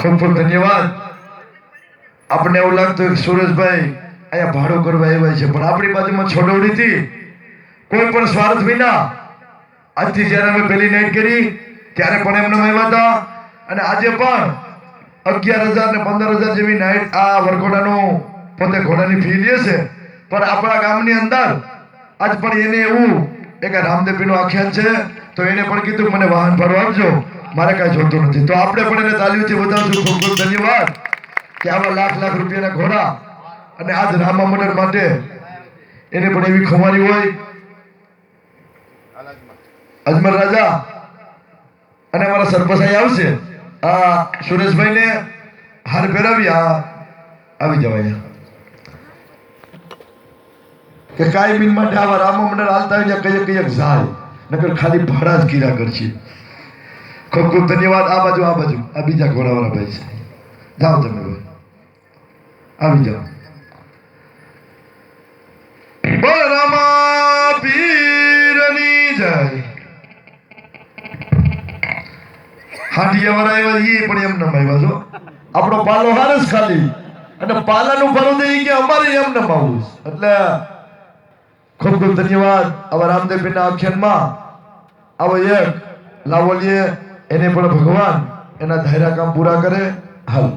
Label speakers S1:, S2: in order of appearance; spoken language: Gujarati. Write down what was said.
S1: ખૂબ ખૂબ ધન્યવાદ. આપણે એવું લાગતું કે સુરેશભાઈ અહીંયા ભાડું કરવા આવ્યા છે, પણ આપણી બાજુમાં છોડવડી હતી કોઈ પણ સ્વાર્થ વિના. આજથી જ્યારે અમે પહેલી નાઈટ કરી ત્યારે પણ એમને આવ્યા હતા, અને આજે પણ 11,000 ને 15,000 જેવી નાઈટ આ વરઘોડાનું પોતે ઘોડાની ફી લે છે. પણ આપણા ગામની અંદર આજ પણ એને એવું એક રામદેવપીરનું આખ્યાન છે, તો એને પણ કીધું મને વાહન ભાડું આપજો, મારે કાંઈ જોતું નથી. તો આપણે પણ એને તાલીઓથી વધાવશું. ખૂબ ખૂબ ધન્યવાદ કે આવા લાખ લાખ રૂપિયાના ઘોડા અને આજ રામા મંડળ માટે એને પણ એવી ખમારી હોય. અજમલ રાજા અને અમારા સરપંચ અહીં આવશે. આ સુરેશભાઈને હાર પહેરાવી આવી જવાય કે કાંઈ બિન માટે આવા રામા મંડળ હાલતા હોય કયક કયક જાય, નકર ખાલી ભાડા જ કીરા કરશે. ખૂબ ખૂબ ધન્યવાદ. આ બાજુ આ બીજા ઘોડાવાળા ભાઈ છે, જાઓ તમે ભાઈ આવી જાઓ. બોલ રામા પીરની જય. હાંડિયા વાળા આવ્યા એ પણ એમ નમ આવ્યા છો. આપણો પાલો હારસ ખાલી અને પાલાનું ભરું દે કે અમારે એમ નમ આવું. એટલે ખૂબ ખૂબ ધન્યવાદ. આવા રામદેવપીરના આખ્યાનમાં આવો એક લાવલીએ એને પણ ભગવાન એના ધાર્યા કામ પૂરા કરે. હાલ